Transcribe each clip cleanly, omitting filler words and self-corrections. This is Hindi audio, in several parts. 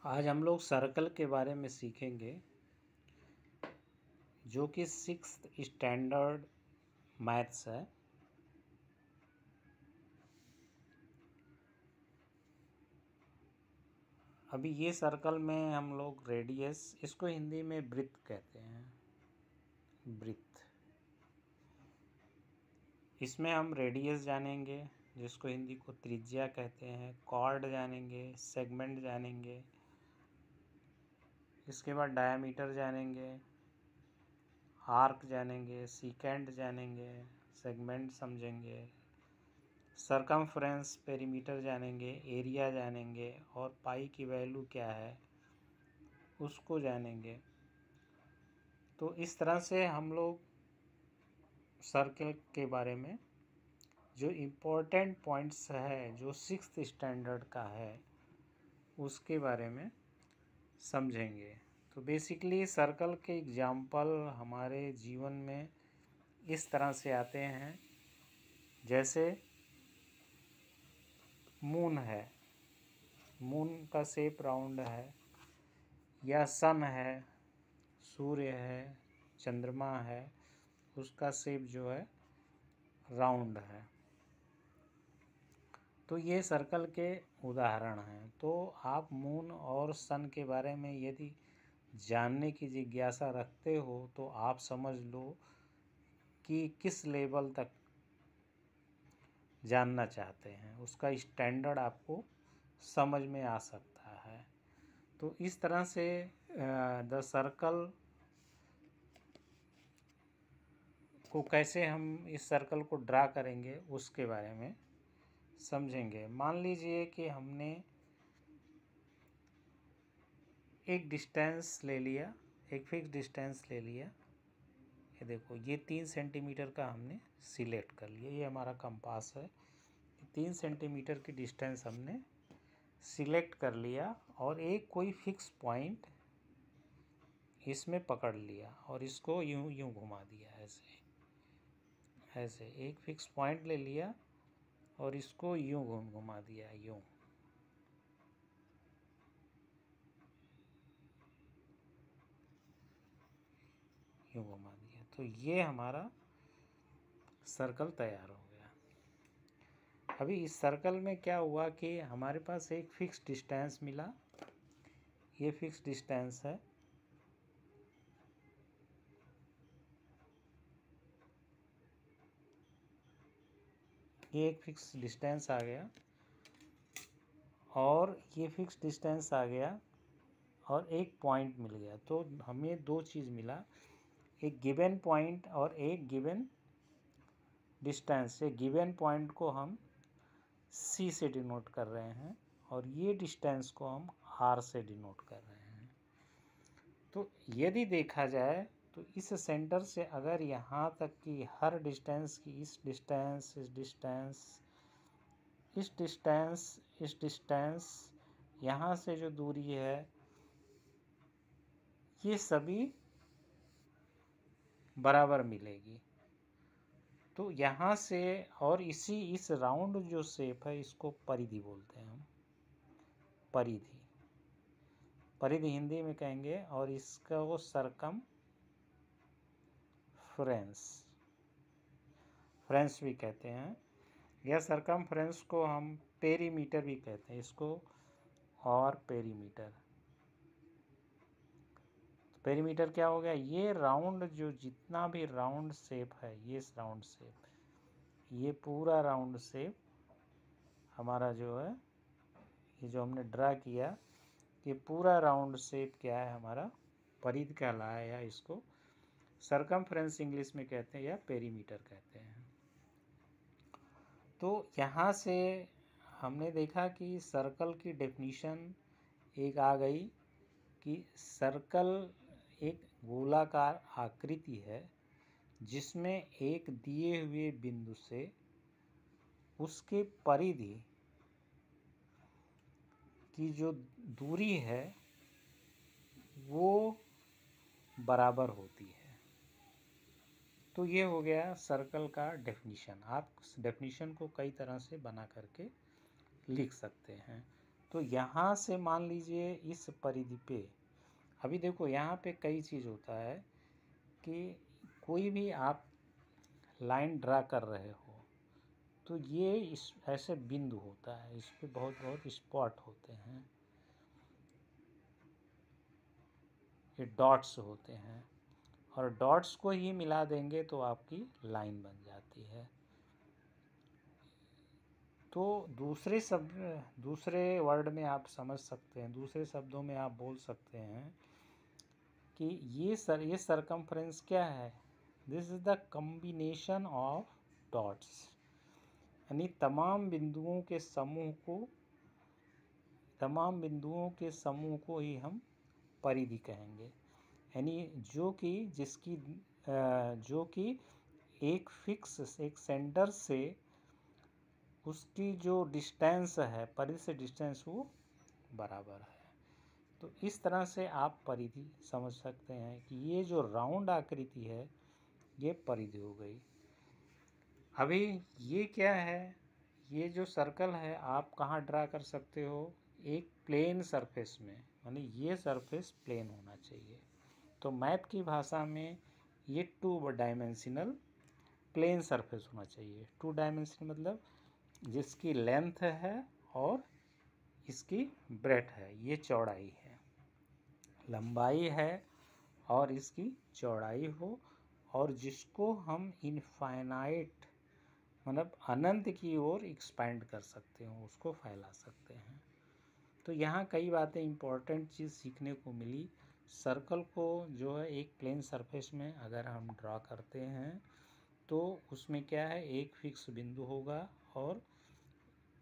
आज हम लोग सर्कल के बारे में सीखेंगे, जो कि 6th स्टैंडर्ड मैथ्स है। अभी ये सर्कल में हम लोग रेडियस, इसको हिंदी में वृत्त कहते हैं, वृत्त। इसमें हम रेडियस जानेंगे, जिसको हिंदी को त्रिज्या कहते हैं, कॉर्ड जानेंगे, सेगमेंट जानेंगे, इसके बाद डायामीटर जानेंगे, आर्क जानेंगे, सीकेंट जानेंगे, सेगमेंट समझेंगे, सरकमफ्रेंस, पेरीमीटर जानेंगे, एरिया जानेंगे और पाई की वैल्यू क्या है उसको जानेंगे। तो इस तरह से हम लोग सर्कल के बारे में जो इम्पोर्टेंट पॉइंट्स है, जो 6th स्टैंडर्ड का है, उसके बारे में समझेंगे। तो बेसिकली सर्कल के एग्जाम्पल हमारे जीवन में इस तरह से आते हैं, जैसे मून है, मून का शेप राउंड है, या सन है, सूर्य है, चंद्रमा है, उसका शेप जो है राउंड है। तो ये सर्कल के उदाहरण हैं। तो आप मून और सन के बारे में यदि जानने की जिज्ञासा रखते हो तो आप समझ लो कि किस लेवल तक जानना चाहते हैं, उसका स्टैंडर्ड आपको समझ में आ सकता है। तो इस तरह से द सर्कल को कैसे हम इस सर्कल को ड्रा करेंगे उसके बारे में समझेंगे। मान लीजिए कि हमने एक डिस्टेंस ले लिया, एक फिक्स डिस्टेंस ले लिया। ये देखो, ये 3 सेंटीमीटर का हमने सिलेक्ट कर लिया, ये हमारा कंपास है। 3 सेंटीमीटर की डिस्टेंस हमने सिलेक्ट कर लिया और एक कोई फिक्स पॉइंट इसमें पकड़ लिया और इसको यूं यूं घुमा दिया, ऐसे ऐसे एक फिक्स पॉइंट ले लिया और इसको यूं घुमा दिया, यूं यूं घुमा दिया। तो ये हमारा सर्कल तैयार हो गया। अभी इस सर्कल में क्या हुआ कि हमारे पास एक फिक्स डिस्टेंस मिला, ये फिक्स डिस्टेंस है। ये एक फिक्स डिस्टेंस आ गया और ये फिक्स डिस्टेंस आ गया और एक पॉइंट मिल गया। तो हमें दो चीज़ मिला, एक गिवन पॉइंट और एक गिवन डिस्टेंस। ये गिवन पॉइंट को हम C से डिनोट कर रहे हैं और ये डिस्टेंस को हम R से डिनोट कर रहे हैं। तो यदि देखा जाए तो इस सेंटर से अगर यहाँ तक की हर डिस्टेंस की इस डिस्टेंस, इस डिस्टेंस, इस डिस्टेंस, इस डिस्टेंस, यहाँ से जो दूरी है, ये सभी बराबर मिलेगी। तो यहाँ से और इस राउंड जो शेप है, इसको परिधि बोलते हैं हम, परिधि। परिधि हिंदी में कहेंगे और इसका वो फ्रेंस भी कहते हैं, या सरकमफ्रेंस को हम पेरीमीटर भी कहते हैं, इसको और पेरीमीटर। तो पेरीमीटर क्या हो गया, ये राउंड, जो जितना भी राउंड शेप है, ये राउंड शेप, ये पूरा राउंड शेप हमारा जो है, ये जो हमने ड्रा किया, ये पूरा राउंड शेप क्या है हमारा, परिधि कहलाया, या इसको सरकमफ्रेंस इंग्लिश में कहते हैं या पेरीमीटर कहते हैं। तो यहाँ से हमने देखा कि सर्कल की डेफिनीशन एक आ गई कि सर्कल एक गोलाकार आकृति है जिसमें एक दिए हुए बिंदु से उसके परिधि की जो दूरी है वो बराबर होती है। तो ये हो गया सर्कल का डेफिनीशन। आप डेफिनीशन को कई तरह से बना करके लिख सकते हैं। तो यहाँ से मान लीजिए इस परिधि पे, अभी देखो यहाँ पे कई चीज़ होता है कि कोई भी आप लाइन ड्रा कर रहे हो तो ये इस ऐसे बिंदु होता है, इस पे बहुत बहुत स्पॉट होते हैं, ये डॉट्स होते हैं, और डॉट्स को ही मिला देंगे तो आपकी लाइन बन जाती है। तो दूसरे वर्ड में आप समझ सकते हैं, दूसरे शब्दों में आप बोल सकते हैं कि ये सरकमफ्रेंस क्या है, this is the combination of dots, यानी तमाम बिंदुओं के समूह को ही हम परिधि कहेंगे, यानी जो कि एक फिक्स एक सेंटर से उसकी जो डिस्टेंस है, परिधि से डिस्टेंस, वो बराबर है। तो इस तरह से आप परिधि समझ सकते हैं कि ये जो राउंड आकृति है ये परिधि हो गई। अभी ये क्या है, ये जो सर्कल है आप कहाँ ड्रा कर सकते हो, एक प्लेन सरफेस में, यानी ये सरफेस प्लेन होना चाहिए। तो मैथ की भाषा में ये 2 डायमेंशनल प्लेन सरफेस होना चाहिए। 2 डायमेंशनल मतलब जिसकी लेंथ है और इसकी ब्रेड्थ है, ये चौड़ाई है, लंबाई है और इसकी चौड़ाई हो, और जिसको हम इनफाइनाइट मतलब अनंत की ओर एक्सपैंड कर सकते हो, उसको फैला सकते हैं। तो यहाँ कई बातें इम्पोर्टेंट चीज़ सीखने को मिली। सर्कल को जो है एक प्लेन सरफेस में अगर हम ड्रा करते हैं तो उसमें क्या है, एक फिक्स बिंदु होगा और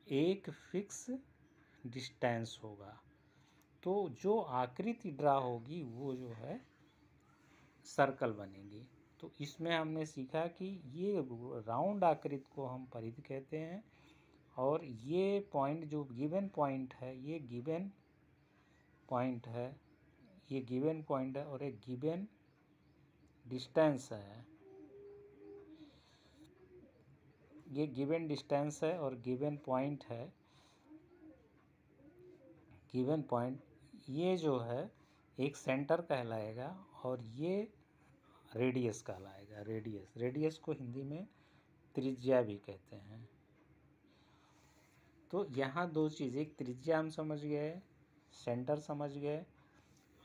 एक फिक्स डिस्टेंस होगा। तो जो आकृति ड्रा होगी वो जो है सर्कल बनेगी। तो इसमें हमने सीखा कि ये राउंड आकृति को हम परिधि कहते हैं, और ये पॉइंट जो गिवन पॉइंट है, ये गिवन पॉइंट है, ये गिवन पॉइंट है और एक गिवन डिस्टेंस है, ये गिवन डिस्टेंस है और गिवन पॉइंट है। गिवन पॉइंट ये जो है एक सेंटर कहलाएगा और ये रेडियस कहलाएगा। रेडियस को हिंदी में त्रिज्या भी कहते हैं। तो यहाँ 2 चीज़, एक त्रिज्या हम समझ गए, सेंटर समझ गए,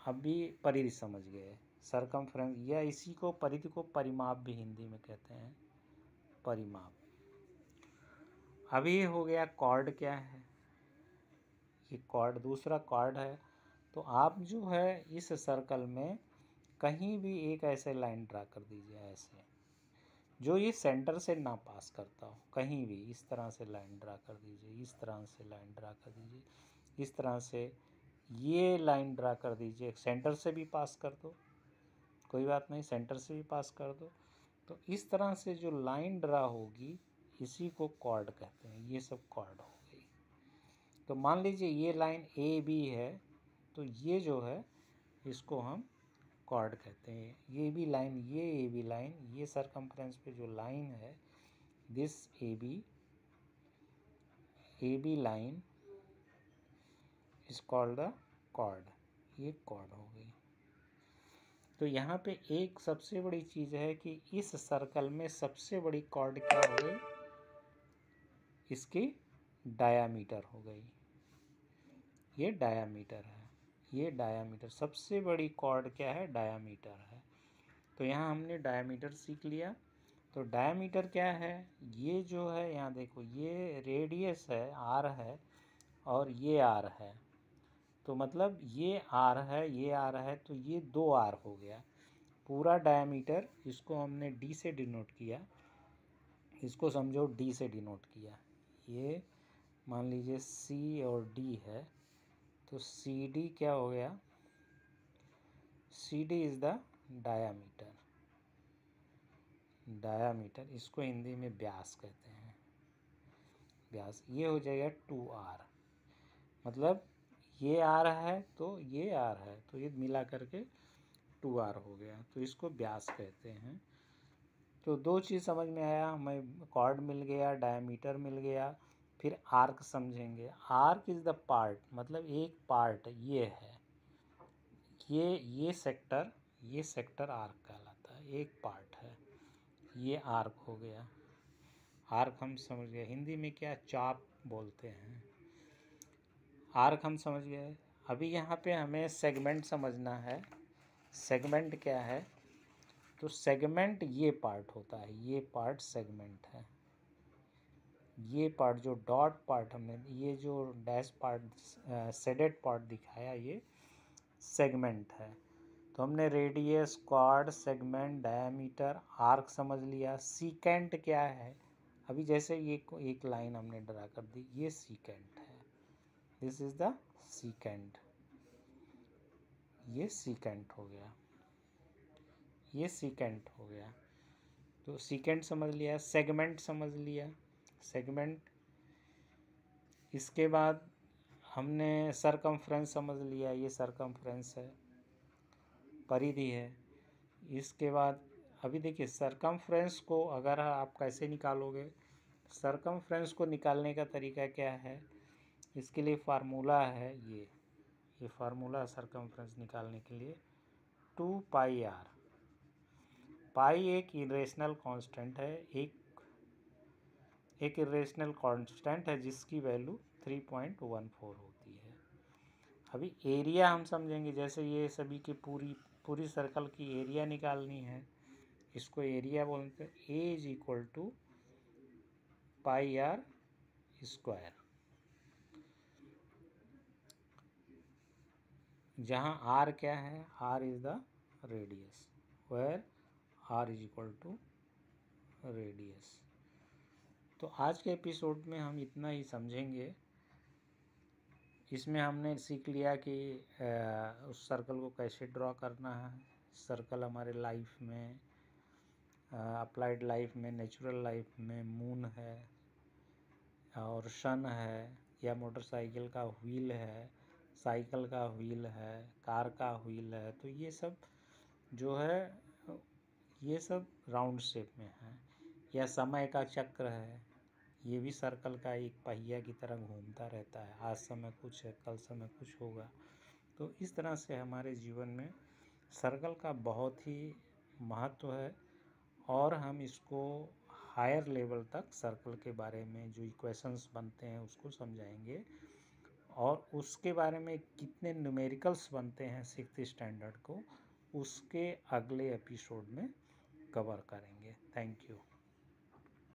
अभी परिधि समझ गए, सरकमफ्रेंस, या इसी को परिधि को परिमाप भी हिंदी में कहते हैं, परिमाप। अभी हो गया कॉर्ड क्या है, ये कॉर्ड दूसरा कॉर्ड है। तो आप जो है इस सर्कल में कहीं भी एक ऐसे लाइन ड्रा कर दीजिए, ऐसे जो ये सेंटर से ना पास करता हो, कहीं भी इस तरह से लाइन ड्रा कर दीजिए, इस तरह से लाइन ड्रा कर दीजिए, इस तरह से ये लाइन ड्रा कर दीजिए, सेंटर से भी पास कर दो, कोई बात नहीं, सेंटर से भी पास कर दो। तो इस तरह से जो लाइन ड्रा होगी इसी को कॉर्ड कहते हैं। ये सब कॉर्ड हो गई। तो मान लीजिए ये लाइन ए बी है, तो ये जो है इसको हम कॉर्ड कहते हैं। ये ए बी लाइन, ये सरकमफ्रेंस पे जो लाइन है, this A B line is called the chord, ये कॉर्ड हो गई। तो यहाँ पे एक सबसे बड़ी चीज़ है कि इस सर्कल में सबसे बड़ी कॉर्ड क्या हो गई, इसकी डायामीटर हो गई, ये डायामीटर है, ये डायामीटर सबसे बड़ी कॉर्ड क्या है, डायामीटर है। तो यहाँ हमने डायामीटर सीख लिया। तो डायामीटर क्या है, ये जो है यहाँ देखो, ये रेडियस है, आर है, और ये आर है, तो मतलब ये आर है, ये आर है, तो ये 2 आर हो गया पूरा डायामीटर। इसको हमने डी से डिनोट किया, इसको समझो डी से डिनोट किया। ये मान लीजिए सी और डी है, तो सी डी क्या हो गया, C D is the diameter. Diameter इसको हिंदी में व्यास कहते हैं, व्यास। ये हो जाएगा 2r, मतलब ये आर है तो ये आर है, तो ये मिला करके 2r हो गया, तो इसको व्यास कहते हैं। तो 2 चीज़ समझ में आया, हमें कॉर्ड मिल गया, डायमीटर मिल गया, फिर आर्क समझेंगे। आर्क इज़ द पार्ट, मतलब एक पार्ट ये है, ये सेक्टर आर्क कहलाता है, एक पार्ट है, ये आर्क हो गया। आर्क हम समझ गए, हिंदी में क्या चाप बोलते हैं। आर्क हम समझ गए। अभी यहाँ पे हमें सेगमेंट समझना है। सेगमेंट क्या है? तो सेगमेंट ये पार्ट होता है, ये पार्ट सेगमेंट है। ये पार्ट जो डॉट पार्ट हमने, ये जो डैश पार्ट शेडेड पार्ट दिखाया, ये सेगमेंट है। तो हमने radius, quad, segment, diameter, arc समझ लिया। सीकेंट क्या है? अभी जैसे ये एक लाइन हमने ड्रा कर दी, ये सीकेंट है, दिस इज द सीकेंट, ये सीकेंट हो गया, ये सीकेंट हो गया। तो सीकेंट समझ लिया, सेगमेंट समझ लिया, सेगमेंट। इसके बाद हमने सरकमफ्रेंस समझ लिया, ये सरकमफ्रेंस है, परिधि है। इसके बाद अभी देखिए सरकमफ्रेंस को अगर आप कैसे निकालोगे, सरकमफ्रेंस को निकालने का तरीका क्या है, इसके लिए फार्मूला है, ये फार्मूला सरकमफ्रेंस निकालने के लिए 2πr। पाई एक इरेशनल कांस्टेंट है, एक इरेशनल कांस्टेंट है जिसकी वैल्यू 3.14 होती है। अभी एरिया हम समझेंगे, जैसे ये सभी की पूरी सर्कल की एरिया निकालनी है, इसको एरिया बोलते हैं। A is equal to pi r square, जहाँ आर क्या है, r is the radius, where r is equal to radius. तो आज के एपिसोड में हम इतना ही समझेंगे। इसमें हमने सीख लिया कि उस सर्कल को कैसे ड्रॉ करना है। सर्कल हमारे लाइफ में, अप्लाइड लाइफ में, नेचुरल लाइफ में मून है और सन है, या मोटरसाइकिल का व्हील है, साइकिल का व्हील है, कार का व्हील है। तो ये सब जो है, ये सब राउंड शेप में है। या समय का चक्र है, ये भी सर्कल का एक पहिया की तरह घूमता रहता है, आज समय कुछ है, कल समय कुछ होगा। तो इस तरह से हमारे जीवन में सर्कल का बहुत ही महत्व है, और हम इसको हायर लेवल तक सर्कल के बारे में जो इक्वेशंस बनते हैं उसको समझाएंगे, और उसके बारे में कितने न्यूमेरिकल्स बनते हैं 6th स्टैंडर्ड को, उसके अगले एपिसोड में कवर करेंगे। Thank you.